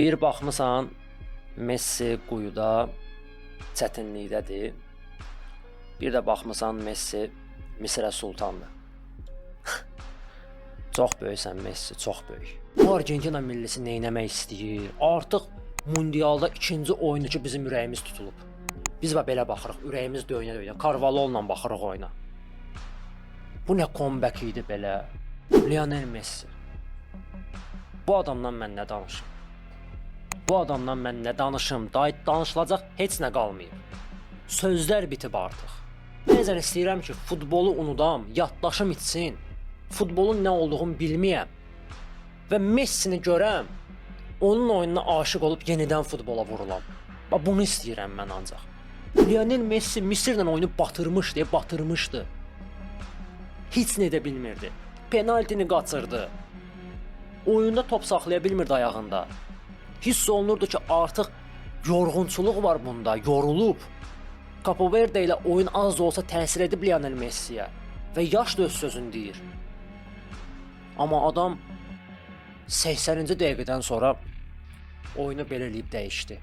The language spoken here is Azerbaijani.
Bir baxmısan, Messi quyuda çətinlikdədir. Bir də baxmısan, Messi Misrə sultandır. Çox böyüksən Messi, çox böyük. Bu Argentina millisi neynəmək istəyir? Artıq mundialda ikinci oyunu ki bizim ürəyimiz tutulub. Biz belə baxırıq, ürəyimiz döyünə-döyünə. Carvalho'la baxırıq oyuna. Bu nə comeback idi belə? Lionel Messi. Bu adamdan mən nə danışım? Bu adamdan mən nə danışım? Danışılacaq heç nə qalmayıb. Sözlər bitib artıq. Bəzən istəyirəm ki, futbolu unudam, yaddaşım itsin. Futbolun nə olduğunu bilməyəm. Və Messini görəm, onun oyununa aşiq olub yenidən futbola vurulam. Bunu istəyirəm mən ancaq. Lionel Messi Misirlə oyunu batırmışdı. Heç nə edə bilmirdi. Penaltini qaçırdı. Oyunda top saxlaya bilmirdi ayağında. Hiss olunurdu ki, artıq yorğunçuluq var bunda, yorulub. Capo Verde ilə oyun az da olsa təsir edib Lionel Messiyə və yaş da öz sözünü deyir. Amma adam 80-ci dəqiqədən sonra oyunu belə eləyib dəyişdi.